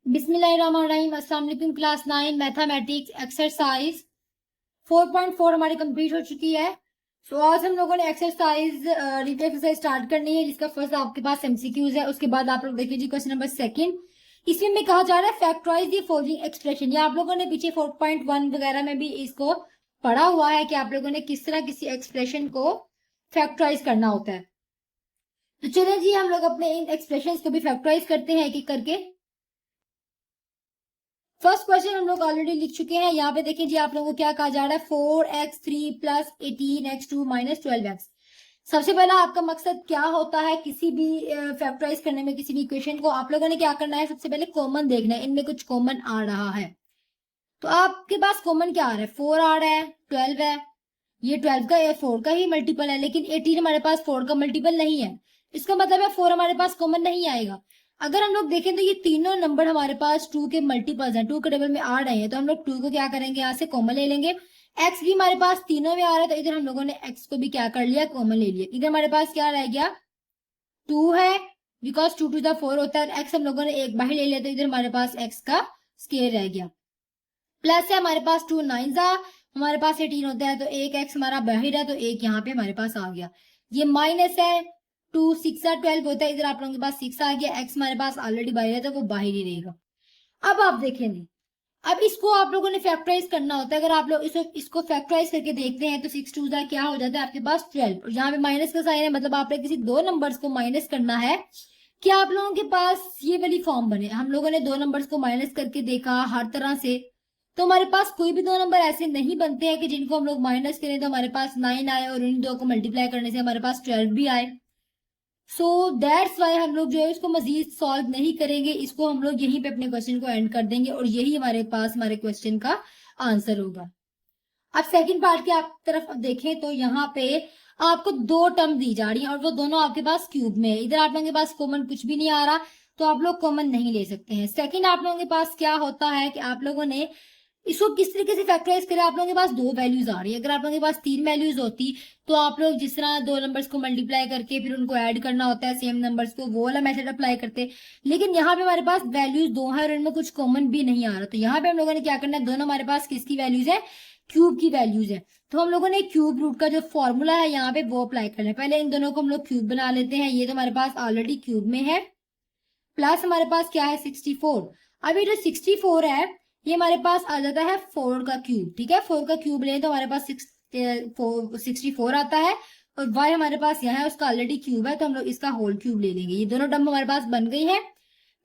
बिस्मिल्लाहिर्रहमानिर्रहीम। अस्सलाम वालेकुम। क्लास 9 मैथमेटिक्स एक्सरसाइज 4.4 हमारी कंप्लीट हो चुकी है। आज हम लोगों ने एक्सरसाइज रीडिंग एक्सरसाइज स्टार्ट करनी है, जिसका फर्स्ट आपके पास एमसीक्यूज है। उसके बाद आप लोग देखिए जी क्वेश्चन नंबर सेकंड। इसमें में कहा जा रहा है फैक्टराइज द फॉलोइंग एक्सप्रेशन। या आप लोगों ने पीछे 4.1 वगैरह में भी इसको पढ़ा हुआ है कि आप लोगों ने किस तरह किसी एक्सप्रेशन को फैक्टराइज करना होता है। तो चलिए जी हम लोग अपने इन एक्सप्रेशन को भी फैक्टराइज करते हैं एक एक करके। फर्स्ट क्वेश्चन हम लोग ऑलरेडी लिख चुके हैं। यहाँ पे देखिए जी आप लोगों को क्या कहा जा रहा है, 4x3 plus 18x2 minus 12x। सबसे पहला आपका मकसद क्या होता है किसी भी फैक्टराइज करने में, किसी भी इक्वेशन को आप लोगों ने क्या करना है, सबसे पहले कॉमन देखना है। इनमें कुछ कॉमन आ रहा है तो आपके पास कॉमन क्या आ रहा है, 4 आ रहा है, 12 है। ये 12 का 4 का ही मल्टीपल है, लेकिन 18 हमारे पास 4 का मल्टीपल नहीं है। इसका मतलब है 4 हमारे पास कॉमन नहीं आएगा। अगर हम लोग देखें तो ये तीनों नंबर हमारे पास 2 के मल्टीपल्स हैं, 2 के टेबल में आ रहे हैं, तो हम लोग 2 को क्या करेंगे, यहाँ से कॉमन ले लेंगे। एक्स भी हमारे पास तीनों में आ रहा है, तो इधर हम लोगों ने एक्स को भी क्या कर लिया, कॉमन ले लिया। इधर हमारे पास क्या रह गया, 2 है, बिकॉज 2 टू द 4 होता है। एक्स हम लोगों ने एक बार ले लिया, तो इधर हमारे पास एक्स का स्केयर रह गया। प्लस है हमारे पास 2 9 हमारे पास 18 होता है, तो एक एक्स हमारा बाहर है, तो एक यहाँ पे हमारे पास आ गया। ये माइनस है, 2 6 12 होता है, इधर आप लोगों के पास 6 आ गया। एक्स हमारे पास ऑलरेडी बाहर है, तो वो बाहर ही रहेगा। अब आप देखेंगे, अब इसको आप लोगों ने फैक्टराइज करना होता है। अगर आप लोग इसको फैक्टराइज करके देखते हैं तो 6 2 क्या हो जाता है आपके पास 12, और यहाँ पे माइनस का साइन है, मतलब आपने किसी दो नंबर्स को माइनस करना है कि आप लोगों के पास ये वाली फॉर्म बने। हम लोगों ने दो नंबर्स को माइनस करके देखा हर तरह से, तो हमारे पास कोई भी दो नंबर ऐसे नहीं बनते हैं कि जिनको हम लोग माइनस करें तो हमारे पास 9 आए और इन दो को मल्टीप्लाई करने से हमारे पास 12 भी आए। सो दैट्स वाई हम लोग जो है इसको मजीद सॉल्व नहीं करेंगे, इसको हम लोग यहीं पे अपने क्वेश्चन को एंड कर देंगे और यही हमारे पास हमारे क्वेश्चन का आंसर होगा। अब सेकंड पार्ट की आप तरफ अब देखें तो यहाँ पे आपको दो टर्म दी जा रही है और वो दोनों आपके पास क्यूब में है। इधर आप लोगों के पास कॉमन कुछ भी नहीं आ रहा, तो आप लोग कॉमन नहीं ले सकते हैं। सेकंड आप लोगों के पास क्या होता है कि आप लोगों ने इसको किस तरीके से फैक्टराइज करें। आप लोगों के पास दो वैल्यूज आ रही है, अगर आप लोगों के पास तीन वैल्यूज होती तो आप लोग जिस तरह दो नंबर्स को मल्टीप्लाई करके फिर उनको ऐड करना होता है सेम नंबर्स को, वो वाला मेथड अप्लाई करते। लेकिन यहाँ पे हमारे पास वैल्यूज दो है और इनमें कुछ कॉमन भी नहीं आ रहा, तो यहाँ पे हम लोगों ने क्या करना है, दोनों हमारे पास किसकी वैल्यूज है, क्यूब की वैल्यूज है। तो हम लोगों ने क्यूब रूट का जो फॉर्मूला है यहाँ पे वो अप्लाई करना है। पहले इन दोनों को हम लोग क्यूब बना लेते हैं। ये तो हमारे पास ऑलरेडी क्यूब में है, प्लस हमारे पास क्या है 64। अब ये जो 64 है ये हमारे पास आ जाता है 4 का क्यूब। ठीक है, 4 का क्यूब लें तो हमारे पास 64 आता है, और y हमारे पास यहाँ है उसका ऑलरेडी क्यूब है, तो हम लोग इसका होल क्यूब ले लेंगे। ये दोनों टर्म हमारे पास बन गई है।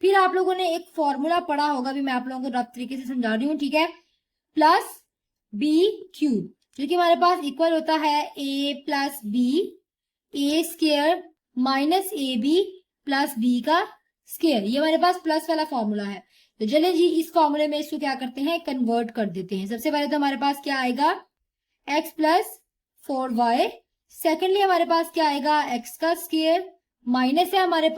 फिर आप लोगों ने एक फॉर्मूला पढ़ा होगा, भी मैं आप लोगों को रफ तरीके से समझा रही हूँ। ठीक है, प्लस बी क्यूब जो कि हमारे पास इक्वल होता है a plus B, A square minus A B plus B का स्केयर। ये हमारे पास प्लस वाला फॉर्मूला है। तो चलिए जी इस फॉर्मूले में इसको क्या करते हैं, कन्वर्ट कर देते हैं। सबसे पहले तो हमारे पास क्या आएगा, x प्लस 4y। सेकेंडली हमारे पास क्या आएगा, x का स्केयर माइनस है हमारे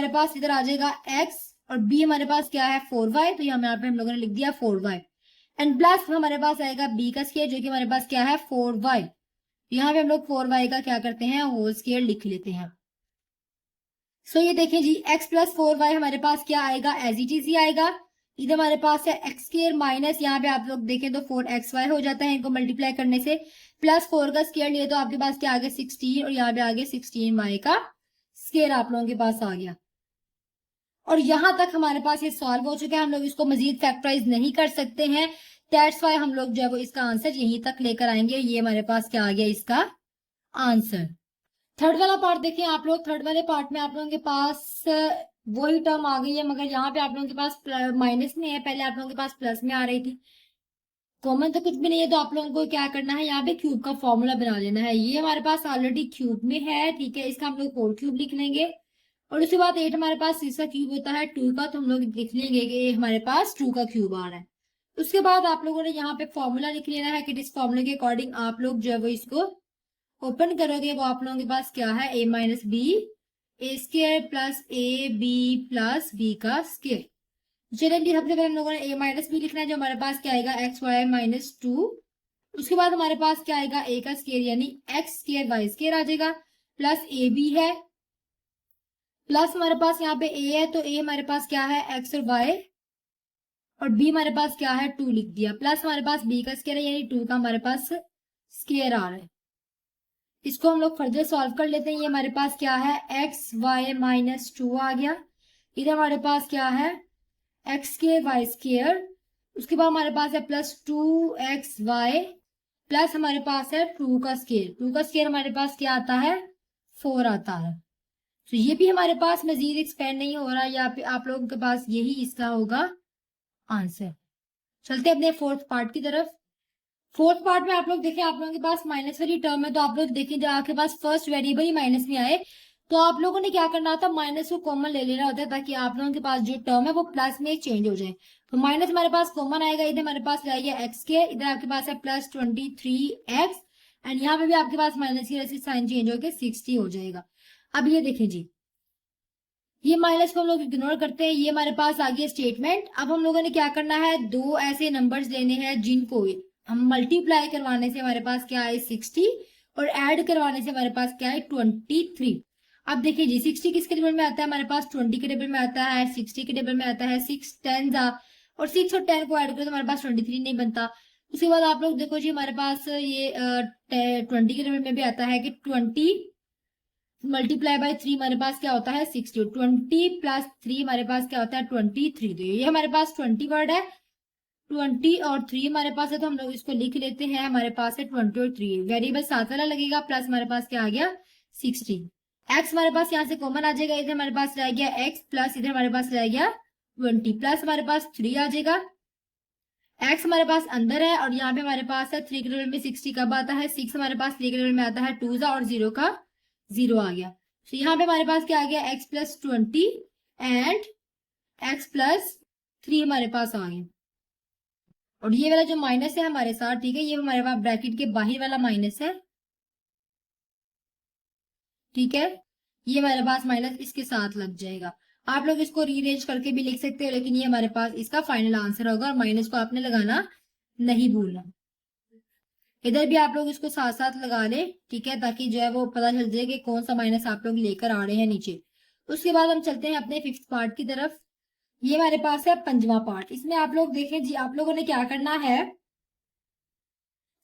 पास इधर आ जाएगा x, और b हमारे पास क्या है 4y, तो यहाँ पे हम लोगों ने लिख दिया 4y। एंड प्लस हमारे पास आएगा b का स्केयर जो कि हमारे पास क्या है 4y। यहाँ पे हम लोग 4y का क्या करते हैं, होल स्केयर लिख लेते हैं। सो ये देखें जी x प्लस 4y हमारे पास क्या आएगा, एज इट इज ही आएगा। इधर हमारे पास है एक्स स्केयर माइनस, यहाँ पे आप लोग देखें तो 4xy हो जाता है इनको मल्टीप्लाई करने से, प्लस 4 का स्केयर लिए तो आपके पास क्या आ गया 16, और यहाँ पे आगे 16y का स्केयर आप लोगों के पास आ गया। और यहां तक हमारे पास ये सॉल्व हो चुका है, हम लोग इसको मजीद फैक्टराइज नहीं कर सकते हैं। दैट्स वाई हम लोग जो है वो इसका आंसर यहीं तक लेकर आएंगे। ये हमारे पास क्या आ गया इसका आंसर। थर्ड वाला पार्ट देखें आप लोग। थर्ड वाले पार्ट में आप लोगों के पास वही टर्म आ गई है, मगर यहाँ पे आप लोगों के पास माइनस में है, पहले आप लोगों के पास प्लस में आ रही थी। कॉमन तो कुछ भी नहीं है, तो आप लोगों को क्या करना है, यहाँ पे क्यूब का फॉर्मूला बना लेना है। ये हमारे पास ऑलरेडी क्यूब में है, ठीक है, इसका हम लोग होल क्यूब लिख लेंगे। और उसके बाद 8 हमारे पास 6 का क्यूब होता है 2 का, तो हम लोग लिख लेंगे कि हमारे पास 2 का क्यूब आ रहा है। उसके बाद आप लोगों ने यहाँ पे फॉर्मूला लिख लेना है कि जिस फॉर्मूले के अकॉर्डिंग आप लोग जो है वो इसको ओपन करोगे, वो आप लोगों के पास क्या है, a minus B A square plus A B plus B का स्केयर। चलिए सबसे पहले हम लोगों ने a माइनस बी लिखना है, जो हमारे पास क्या आएगा एक्स वाई माइनस 2। उसके बाद हमारे पास क्या आएगा a का स्केयर यानी एक्स स्केयर वाई स्केयर आ जाएगा, प्लस ए बी है, प्लस हमारे पास यहाँ पे ए है, तो ए हमारे पास क्या है, एक्स और वाई, और बी हमारे पास क्या है, 2 लिख दिया। प्लस हमारे पास बी का स्केयर है, यानी 2 का हमारे पास स्केयर आ रहा है। इसको हम लोग फर्दर सॉल्व कर लेते हैं। ये हमारे पास क्या है, एक्स वाई माइनस 2 आ गया। इधर हमारे पास क्या है, एक्स के वाई स्केयर, उसके बाद हमारे पास है प्लस 2xy, प्लस हमारे पास है 2 का स्केयर। 2 का स्केयर हमारे पास क्या आता है, 4 आता है। तो ये भी हमारे पास मजीद एक्सपेंड नहीं हो रहा, या फिर आप लोगों के पास यही इसका होगा आंसर। चलते हैं अपने फोर्थ पार्ट की तरफ। फोर्थ पार्ट में आप लोग देखें, आप लोगों के पास माइनस वाली टर्म है, तो आप लोग देखें जब आपके पास फर्स्ट वेरिएबल ही माइनस में आए, तो आप लोगों ने क्या करना था, माइनस को कॉमन ले लेना होता है, ताकि आप लोगों के पास जो टर्म है वो प्लस में चेंज हो जाए। तो माइनस हमारे पास कॉमन आएगा, इधर हमारे पास रहेगा एक्स के, इधर आपके पास है प्लस 23x, एंड यहाँ पे भी आपके पास माइनस की वजह से साइन चेंज होकर 60 हो जाएगा। अब ये देखें जी, ये माइनस को हम लोग इग्नोर करते हैं, ये हमारे पास आ गया स्टेटमेंट। अब हम लोगों ने क्या करना है, दो ऐसे नंबर्स लेने हैं जिनको हम मल्टीप्लाई करवाने से हमारे पास क्या है 60, और ऐड करवाने से हमारे पास क्या है 23। अब देखिए जी, 60 किसके टेबल में आता है, हमारे पास 20 के टेबल में आता है, 60 के टेबल में आता है 6 10 और 6 और 10 को ऐड करो तो हमारे पास 23 नहीं बनता। उसके बाद आप लोग देखो जी, हमारे पास ये 20 के टेबल में भी आता है कि 20 मल्टीप्लाई बाय 3 हमारे पास क्या होता है 60, 20 प्लस 3 हमारे पास क्या होता है 23। तो ये हमारे पास 20 वर्ड है, 20 और 3 हमारे पास है, तो हम लोग इसको लिख लेते हैं। हमारे पास है 20 और 3, वेरिएबल साथ वाला लगेगा, प्लस हमारे पास क्या आ गया 60। एक्स हमारे पास यहाँ से कॉमन आ जाएगा, इधर हमारे पास रह गया एक्स, प्लस इधर हमारे पास रह गया 20, प्लस हमारे पास 3 आ जाएगा। एक्स हमारे पास अंदर है, और यहाँ पे हमारे पास है 3 के टेबल में 60 कब आता है, 6 हमारे पास 3 के टेबल में आता है 2 और 0 का 0 आ गया। तो यहाँ पे हमारे पास क्या आ गया, x plus 20 and x plus 3 हमारे पास आ गया। और ये वाला जो माइनस है हमारे साथ, ठीक है, ये हमारे पास ब्रैकेट के बाहर वाला माइनस है, ठीक है, ये हमारे पास माइनस इसके साथ लग जाएगा। आप लोग इसको रीअरेंज करके भी लिख सकते हो, लेकिन ये हमारे पास इसका फाइनल आंसर होगा, और माइनस को आपने लगाना नहीं भूलना। इधर भी आप लोग इसको साथ साथ लगा ले, ठीक है, ताकि जो है वो पता चल जाए कि कौन सा माइनस आप लोग लेकर आ रहे हैं नीचे। उसके बाद हम चलते हैं अपने फिफ्थ पार्ट की तरफ। ये हमारे पास है पंजवा पार्ट। इसमें आप लोग देखें जी, आप लोगों ने क्या करना है,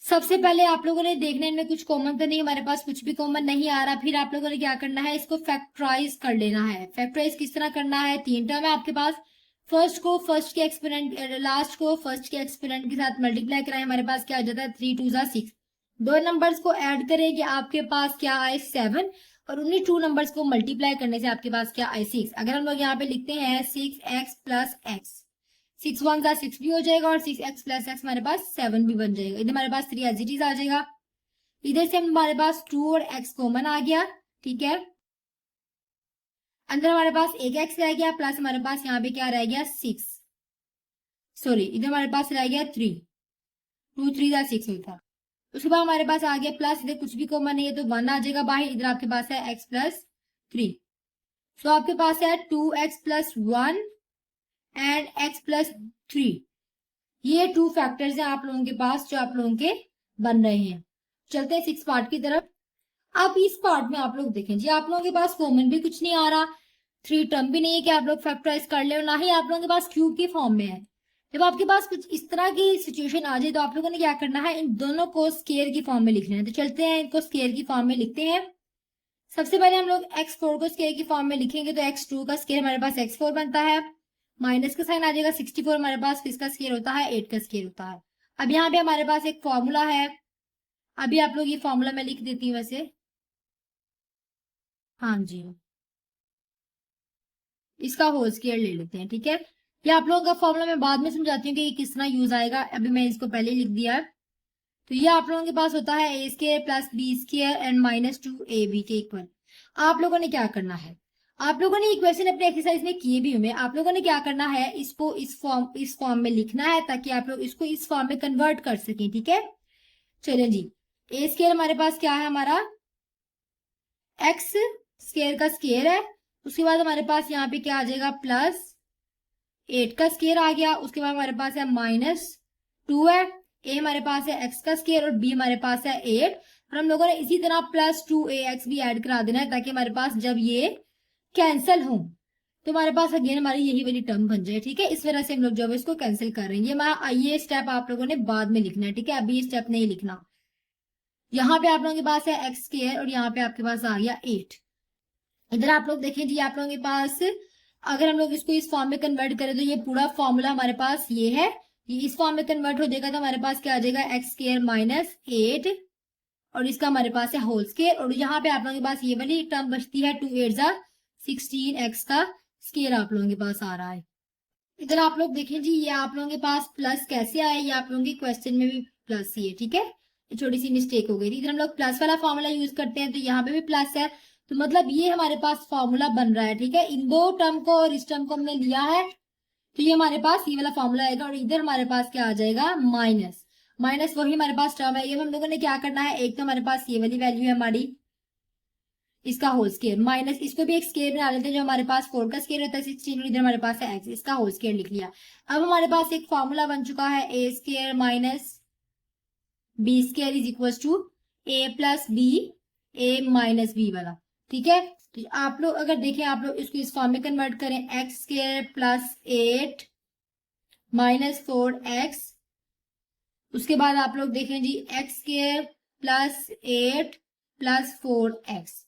सबसे पहले आप लोगों ने देखना इनमें कुछ कॉमन तो नहीं, हमारे पास कुछ भी कॉमन नहीं आ रहा। फिर आप लोगों ने क्या करना है, इसको फैक्टराइज कर लेना है। फैक्टराइज किस तरह करना है, 3 टर्म है आपके पास, फर्स्ट को फर्स्ट के एक्सपोनेंट, लास्ट को फर्स्ट के एक्सपोनेंट के साथ मल्टीप्लाई कराएं, हमारे पास क्या आ जाता है 3 2 6। दो नंबर्स को ऐड करेंगे, आपके पास क्या आए 7, और उन्हीं 2 नंबर्स को मल्टीप्लाई करने से आपके पास क्या आए 6। अगर हम लोग यहाँ पे लिखते हैं 6x प्लस एक्स, 6 1 जा 6 भी हो जाएगा, और 6x प्लस एक्स हमारे पास 7 भी बन जाएगा। इधर हमारे पास 3 एज इट इज आ जाएगा, इधर से हमारे पास 2 और x कॉमन आ गया, ठीक है, अंदर हमारे पास एक x रह गया, प्लस हमारे पास यहाँ पे क्या रह गया 6, सॉरी इधर हमारे पास रह गया 3, 2 3 जा 6 होता। उसके बाद हमारे पास आ गया प्लस, इधर कुछ भी कॉमन नहीं है तो 1 आ जाएगा बाहर, इधर आपके पास है x प्लस 3। तो आपके पास है 2x plus 1 and x plus 3। ये 2 फैक्टर्स हैं आप लोगों के पास जो आप लोगों के बन रहे हैं। चलते हैं 6 पार्ट की तरफ। अब इस पार्ट में आप लोग देखें जी, आप लोगों के पास कॉमन भी कुछ नहीं आ रहा, 3 टर्म भी नहीं है कि आप लोग फैक्टराइज कर ले, और ना ही आप लोगों के पास क्यूब के फॉर्म में है। जब आपके पास कुछ इस तरह की सिचुएशन आ जाए तो आप लोगों ने क्या करना है, इन दोनों को स्केयर की फॉर्म में लिखना है। तो चलते हैं इनको स्केयर की फॉर्म में लिखते हैं। सबसे पहले हम लोग x4 को स्केयर की फॉर्म में लिखेंगे, तो x2 का स्केयर हमारे पास x4 बनता है, माइनस का साइन आ जाएगा, 64 हमारे पास किसका स्केयर होता है 8 का स्केयर होता है। अब यहाँ पे हमारे पास एक फॉर्मूला है, अभी आप लोग ये फॉर्मूला मैं लिख देती हूँ वैसे, हाँ जी, इसका होल स्केयर ले लेते हैं, ठीक है। ये आप लोगों का फॉर्मूला मैं बाद में समझाती हूँ कि ये किस तरह यूज आएगा, अभी मैं इसको पहले लिख दिया है। तो ये आप लोगों के पास होता है a square plus b square and minus 2ab के इक्वल। आप लोगों ने क्या करना है, आप लोगों ने ये क्वेश्चन अपने एक्सरसाइज में किए भी हुए, आप लोगों ने क्या करना है, इसको इस फॉर्म में लिखना है, ताकि आप लोग इसको इस फॉर्म में कन्वर्ट कर सकें, ठीक है। चलिए जी, ए स्केयर हमारे पास क्या है, हमारा एक्स स्केयर का स्केयर है। उसके बाद हमारे पास यहाँ पे क्या आ जाएगा, प्लस 8 का स्केयर आ गया। उसके बाद हमारे पास है माइनस 2 है, ए हमारे पास है एक्स का स्केयर, और बी हमारे पास है 8, और हम लोगों ने इसी तरह प्लस 2ax भी ऐड करा देना है, ताकि हमारे पास जब ये कैंसिल हो तो हमारे पास अगेन हमारी यही वाली टर्म बन जाए, ठीक है। इस वजह से हम लोग जो है इसको कैंसिल कर रहे हैं। ये स्टेप आप लोगों ने बाद में लिखना है, ठीक है, अभी ये स्टेप नहीं लिखना। यहाँ पे आप लोगों के पास है एक्स स्क्वायर और यहाँ पे आपके पास आ गया 8। इधर आप लोग देखें जी, आप लोगों के पास अगर हम लोग इसको इस फॉर्म में कन्वर्ट करें तो ये पूरा फॉर्मूला हमारे पास ये है, ये इस फॉर्म में कन्वर्ट हो जाएगा तो हमारे पास क्या आ जाएगा, एक्स स्क्वायर माइनस 8 और इसका हमारे पास है होल स्क्वायर। और यहाँ पे आप लोगों के पास ये वाली टर्म बचती है 2 8 जा 16 एक्स का स्क्वायर आप लोगों के पास आ रहा है। इधर आप लोग देखें जी, ये आप लोगों के पास प्लस कैसे आया, ये आप लोगों के क्वेश्चन में भी प्लस ही है, ठीक है, ये छोटी सी मिस्टेक हो गई थी। इधर हम लोग प्लस वाला फॉर्मूला यूज करते हैं तो यहाँ पे भी प्लस है, तो मतलब ये हमारे पास फॉर्मूला बन रहा है, ठीक है। इन दो टर्म को और इस टर्म को हमने लिया है तो ये हमारे पास ये वाला फॉर्मूला आएगा और इधर हमारे पास क्या आ जाएगा, माइनस माइनस वही हमारे पास टर्म है। ये हम लोगों ने क्या करना है, एक तो हमारे पास ये वाली वैल्यू है हमारी इसका होल स्क्वायर माइनस इसको भी एक स्क्वायर बना लेते हैं, जो हमारे पास 4 का स्क्वायर होता है 16 और इधर हमारे पास है एक्स, इसका होल स्क्वायर लिख लिया। अब हमारे पास एक फॉर्मूला बन चुका है a square minus b square is equal to a plus B a minus b वाला, ठीक है। तो आप लोग अगर देखें, आप लोग इसको इस फॉर्म में कन्वर्ट करें, x square plus 8 minus 4 x, उसके बाद आप लोग देखें जी x square plus 8 plus 4 x,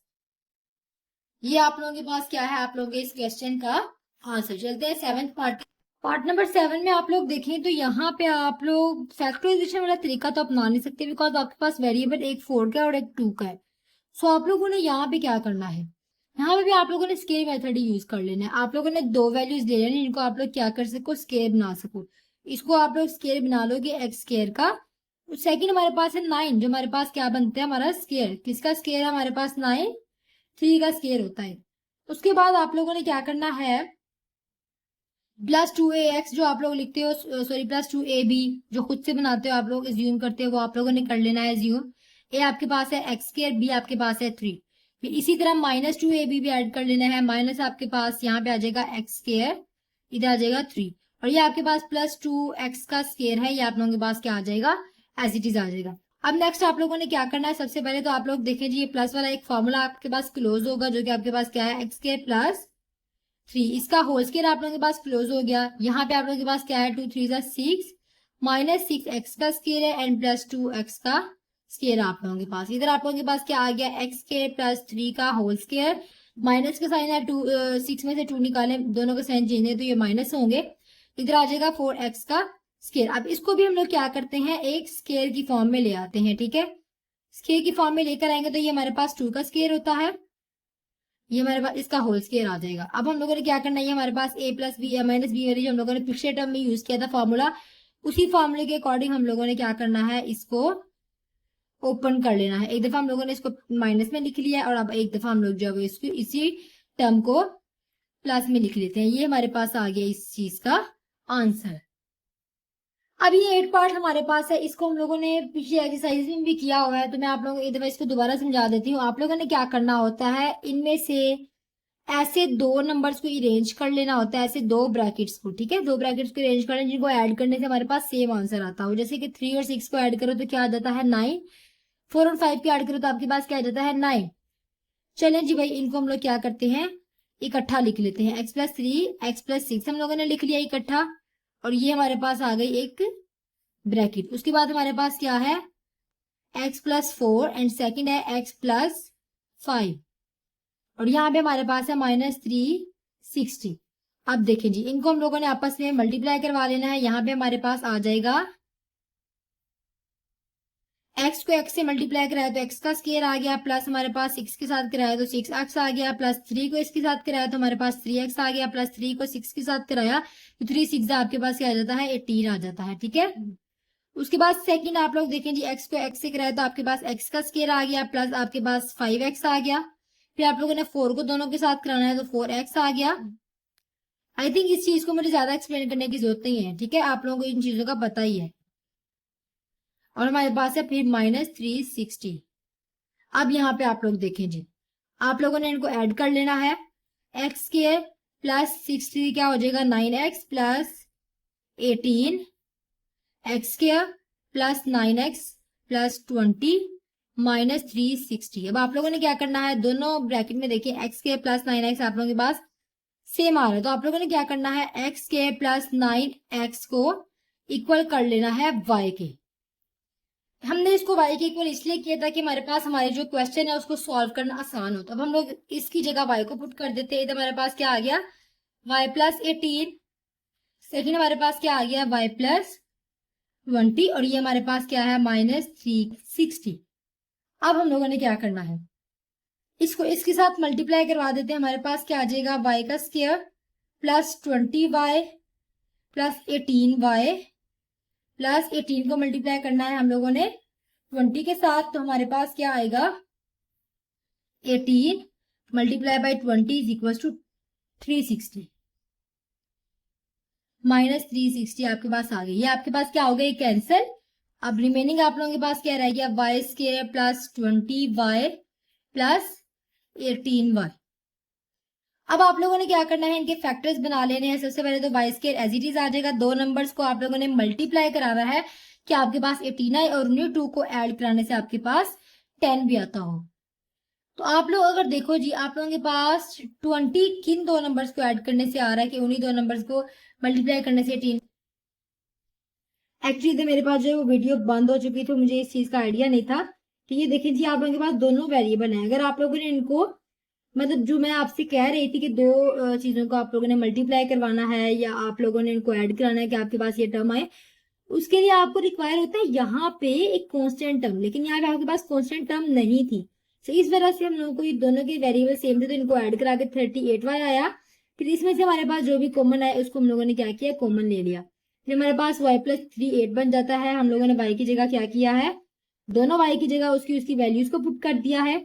ये आप लोगों के पास क्या है, आप लोगों के इस क्वेश्चन का आंसर। चलते हैं 7th पार्ट नंबर 7 में आप लोग देखें तो यहाँ पे आप लोग फैक्टराइजेशन वाला तरीका तो अपना नहीं सकते बिकॉज आपके पास वेरिएबल एक 4 का और एक 2 का है। सो आप लोगों ने यहाँ पे क्या करना है, यहाँ पे भी आप लोगों ने स्केयर मेथड ही यूज कर लेना है। आप लोगों ने दो वैल्यूज ले लेनी, इनको आप लोग क्या कर सको, स्केयर बना सको। इसको आप लोग स्केयर बना लोगे एक्स स्केयर का। सेकंड हमारे पास है 9, जो हमारे पास क्या बनता है, हमारा स्केयर, किसका स्केयर है हमारे पास 9, 3 का स्केयर होता है। उसके बाद आप लोगों ने क्या करना है, प्लस 2ax जो आप लोग लिखते हो, सॉरी प्लस 2ab जो खुद से बनाते हो आप लोग एज्यूम करते हो, वो आप लोगों ने कर लेना है एज्यूम। ए आपके पास है एक्स स्क्वायर, बी आपके पास है 3। फिर इसी तरह माइनस 2ab भी ऐड कर लेना है, माइनस आपके पास यहाँ पे आ जाएगा एक्स स्क्वायर, इधर आ जाएगा 3 और ये आपके पास प्लस 2x का स्क्वायर है, ये आप लोगों के पास क्या आ जाएगा, एज इट इज आ जाएगा। अब नेक्स्ट आप लोगों ने क्या करना है, सबसे पहले तो आप लोग देखें जी, ये प्लस वाला एक फॉर्मूला आपके पास क्लोज होगा जो कि आपके पास क्या है, एक्स स्क्वायर प्लस 3, इसका होल स्क्वायर आप लोगों के पास क्लोज हो गया। यहाँ पे आप लोगों के पास क्या है, 2 3 6 माइनस 6 एक्स का स्क्वायर है एंड प्लस 2 एक्स का स्क्वायर आप लोगों के पास। इधर आप लोगों के पास क्या आ गया, एक्स स्क्वायर प्लस 3 का होल स्क्वायर, माइनस का साइन है 2 6 में से 2 निकाले, दोनों का साइन चेंज है तो ये माइनस होंगे। इधर आ जाएगा 4 एक्स का स्क्वायर। अब इसको भी हम लोग क्या करते हैं, एक स्क्वायर की फॉर्म में ले आते हैं, ठीक है। स्क्वायर की फॉर्म में लेकर आएंगे तो ये हमारे पास 2 का स्क्वायर होता है, ये हमारे पास इसका होल स्क्वायर आ जाएगा। अब हम लोगों ने क्या करना है, हमारे पास a plus B minus B वाली जो हम लोगों ने पिछले टर्म में यूज किया था फॉर्मूला, उसी फॉर्मूले के अकॉर्डिंग हम लोगों ने क्या करना है, इसको ओपन कर लेना है। एक दफा हम लोगों ने इसको माइनस में लिख लिया और अब एक दफा हम लोग जो है इसको इसी टर्म को प्लस में लिख लेते हैं। ये हमारे पास आ गया इस चीज का आंसर। अब ये 8 पार्ट हमारे पास है, इसको हम लोगों ने पिछले एक्सरसाइज में भी किया हुआ है, तो मैं आप लोगों को एक दफा इसको दोबारा समझा देती हूँ। आप लोगों ने क्या करना होता है, इनमें से ऐसे दो नंबर्स को इरेंज कर लेना होता है, ऐसे दो ब्रैकेट्स को, ठीक है, दो ब्रैकेट्स को इरेंज कर लेना जिनको ऐड करने से हमारे पास सेम आंसर आता हो। जैसे कि 3 और 6 को ऐड करो तो क्या आ जाता है 9, 4 और 5 को ऐड करो तो आपके पास क्या आ जाता है 9। चलें जी भाई, इनको हम लोग क्या करते हैं, इकट्ठा लिख लेते हैं, x प्लस 3 x प्लस 6 हम लोगों ने लिख लिया इकट्ठा और ये हमारे पास आ गई एक ब्रैकेट। उसके बाद हमारे पास क्या है, x प्लस 4 एंड सेकेंड है x प्लस 5 और यहाँ पे हमारे पास है माइनस 360। अब देखें जी, इनको हम लोगों ने आपस में मल्टीप्लाई करवा लेना है। यहाँ पे हमारे पास आ जाएगा, x को x से मल्टीप्लाई कराया तो x का स्क्वायर आ गया, प्लस हमारे पास 6 के साथ कराया तो 6x आ गया, प्लस 3 को इसके साथ कराया तो हमारे पास 3x आ गया, प्लस 3 को 6 के साथ कराया तो 3 6 आपके पास क्या आ जाता है, 18 आ जाता है, ठीक है। उसके बाद सेकंड आप लोग देखें जी, x को x से कराया तो आपके पास x का स्क्वायर आ गया, प्लस आपके पास 5x आ गया। फिर आप लोगों ने 4 को दोनों के साथ कराना है तो 4x आ गया। आई थिंक इस चीज को मुझे ज्यादा एक्सप्लेन करने की जरूरत नहीं है, ठीक है, आप लोगों को इन चीजों का पता ही है। और हमारे पास है फिर माइनस 360। अब यहाँ पे आप लोग देखें जी, आप लोगों ने इनको ऐड कर लेना है, एक्स स्क्वायर प्लस 60 क्या हो जाएगा 9x plus 18 x square plus 9x plus 20, -360। अब आप लोगों ने क्या करना है, दोनों ब्रैकेट में देखिए एक्स के प्लस 9x आप लोगों के पास सेम आ रहा है, तो आप लोगों ने क्या करना है, एक्स के प्लस 9x को इक्वल कर लेना है y के। हमने इसको y के इक्वल इसलिए किया था कि हमारे पास हमारे जो क्वेश्चन है उसको सॉल्व करना आसान हो। तो अब हम लोग इसकी जगह y को पुट कर देते हैं। इधर हमारे पास क्या आ गया, y प्लस 18, सेकेंड हमारे पास क्या आ गया, y प्लस 20, और ये हमारे पास क्या है, -360। अब हम लोगों ने क्या करना है, इसको इसके साथ मल्टीप्लाई करवा देते हैं। हमारे पास क्या आ जाएगा, y का square plus 20y plus 18y plus 18 को मल्टीप्लाई करना है हम लोगों ने 20 के साथ, तो हमारे पास क्या आएगा, 18 multiply by 20 is equal to 360, -360 आपके पास आ गई। ये आपके पास क्या हो गया, कैंसिल। अब रिमेनिंग आप लोगों के पास क्या रह गया, y square plus 20y plus 18y। अब आप लोगों ने क्या करना है, इनके फैक्टर्स बना लेने हैं। सबसे पहले तो y square as it is आ जाएगा, दो नंबर्स को आप लोगों ने मल्टीप्लाई कराना है कि आपके पास 18 आए और उन्हीं 2 को ऐड कराने से आपके पास 10 भी आता हो। तो आप लोग अगर देखो जी, आप लोगों के पास 20 किन दो नंबर्स को ऐड करने से आ रहा है कि उन्हीं दो नंबर्स को मल्टीप्लाई करने से 18। एक्चुअली मेरे पास जो वो वीडियो बंद हो चुकी थी, मुझे इस चीज का आइडिया नहीं था। तो ये देखिए जी, आप लोगों के पास दोनों वेरिएबल है। अगर आप लोगों ने इनको, मतलब जो मैं आपसे कह रही थी कि दो चीजों को आप लोगों ने मल्टीप्लाई करवाना है या आप लोगों ने इनको ऐड कराना है कि आपके पास ये टर्म आए, उसके लिए आपको रिक्वायर होता है यहाँ पे एक कांस्टेंट टर्म, लेकिन यहाँ पे आपके पास कांस्टेंट टर्म नहीं थी। तो इस वजह से हम लोगों को ये दोनों के वेरिएबल सेम थे, तो इनको ऐड करा के 38y आया। फिर इसमें से हमारे पास जो भी कॉमन आया उसको हम लोगों ने क्या किया, कॉमन ले लिया। फिर हमारे पास y प्लस 3 8 बन जाता है। हम लोगों ने y की जगह क्या किया है, दोनों y की जगह उसकी वैल्यूज को पुट कर दिया है।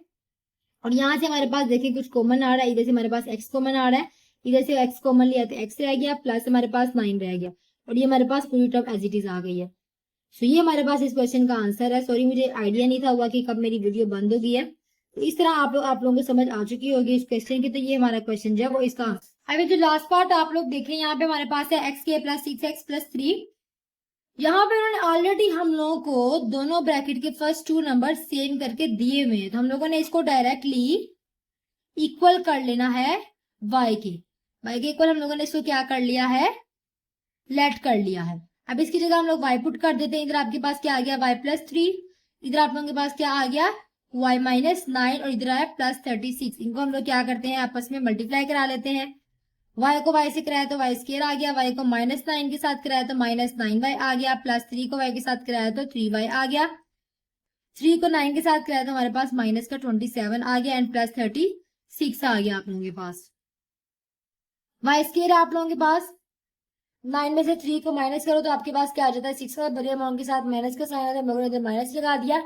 और यहाँ से हमारे पास देखिए कुछ कॉमन आ रहा है, इधर से हमारे पास x कॉमन आ रहा है, इधर से x कॉमन लिया तो x रह गया, प्लस हमारे पास 9 रह गया, और ये हमारे पास पूरी टर्म एज इट इज आ गई है। सो ये हमारे पास इस क्वेश्चन का आंसर है। सॉरी, मुझे आइडिया नहीं था हुआ कि कब मेरी वीडियो बंद हो गई है। तो इस तरह आप लोगों को समझ आ चुकी होगी इस क्वेश्चन की। तो ये हमारा क्वेश्चन जो है वो इसका। अभी जो लास्ट पार्ट आप लोग देखें, यहाँ पे हमारे पास है एक्स के प्लस 6x प्लस 3। यहाँ पे उन्होंने ऑलरेडी हम लोगों को दोनों ब्रैकेट के फर्स्ट 2 नंबर सेम करके दिए हुए हैं, तो हम लोगों ने इसको डायरेक्टली इक्वल कर लेना है y के इक्वल हम लोगों ने इसको क्या कर लिया है, लेट कर लिया है। अब इसकी जगह हम लोग y पुट कर देते हैं। इधर आपके पास क्या आ गया, y प्लस 3, इधर आप लोगों के पास क्या आ गया, y माइनस 9, और इधर आया प्लस 36। इनको हम लोग क्या करते हैं, आपस में मल्टीप्लाई करा लेते हैं। y को y से कराया तो y स्क्वायर आ गया, y को -9 के साथ कराया तो -9y आ गया, प्लस 3 को y के साथ कराया तो 3y आ गया, 3 को 9 के साथ कराया तो हमारे पास माइनस का 27 आ गया, एंड प्लस 36 आ गया आप लोगों के पास। y स्क्वायर है आप लोगों के पास, 9 में से 3 को माइनस करो तो आपके पास क्या आ जाता है, 6 का बड़े अमाउंट के साथ माइनस का साइन आता है, हम लोगों ने इधर माइनस लगा दिया।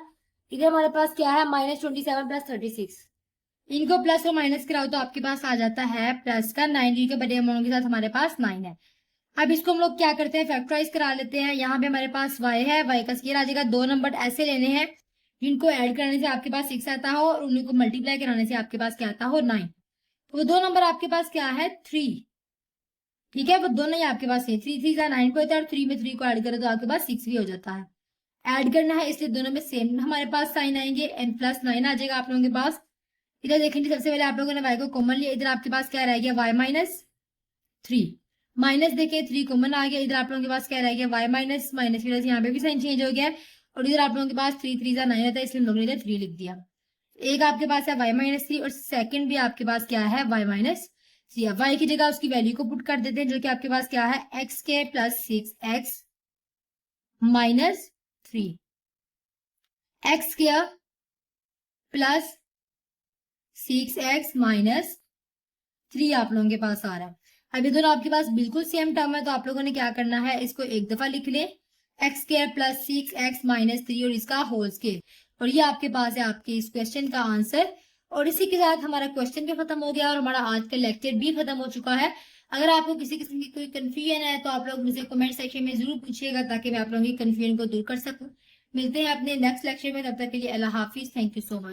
इधर हमारे पास क्या है, -27 प्लस 36। इनको प्लस और माइनस कराओ तो आपके पास आ जाता है प्लस का 9 के बड़े अमाउंट के साथ हमारे पास 9 है। अब इसको हम लोग क्या करते हैं, फैक्टराइज करा लेते हैं। यहाँ पे हमारे पास y है, y का स्क्वायर आ जाएगा। दो नंबर ऐसे लेने हैं जिनको ऐड करने से आपके पास 6 आता हो और उन्हीं को मल्टीप्लाई कराने से आपके पास क्या आता हो, 9। तो वो दो नंबर आपके पास क्या है, 3। ठीक है, वो दोनों ही आपके पास है, 3 3 का 9 को होता है, और 3 में 3 को ऐड करो तो आपके पास 6 भी हो जाता है। ऐड करना है इसलिए दोनों में सेम हमारे पास साइन आएंगे, एन प्लस 9 आ जाएगा आप लोगों के पास। इधर देखेंगे सबसे पहले आप लोगों ने y को कॉमन लिया, इधर आपके पास क्या रह गया, y माइनस 3, माइनस देखे 3 कॉमन आ गया, इधर आप लोगों के पास क्या रह गया, y माइनस माइनस की वजह से यहाँ पे भी साइन चेंज हो गया, और इधर आप लोगों के पास 3 3 9 रहता है, इसलिए हम लोगों ने इधर 3 लिख दिया। एक आपके पास है y माइनस 3, और सेकंड भी आपके पास क्या है, y माइनस 3। y की जगह उसकी वैल्यू को पुट कर देते हैं, जो कि आपके पास क्या है, x के plus 6x minus 3, x square plus 6x minus 3 आप लोगों के पास आ रहा है। अब ये दोनों आपके पास बिल्कुल सेम टर्म है, तो आप लोगों ने क्या करना है, इसको एक दफा लिख ले, x square plus 6x minus 3 और इसका होल स्क्वायर, और ये आपके पास है आपके इस क्वेश्चन का आंसर। और इसी के साथ हमारा क्वेश्चन भी खत्म हो गया और हमारा आज का लेक्चर भी खत्म हो चुका है। अगर आपको किसी किस्म की कोई कंफ्यूजन है तो आप लोग मुझे कमेंट सेक्शन में जरूर पूछिएगा, ताकि मैं आप लोगों की कंफ्यूजन को दूर कर सकूं। मिलते हैं अपने नेक्स्ट लेक्चर में, तब तक के लिए अल्लाह हाफिज। Thank you so much.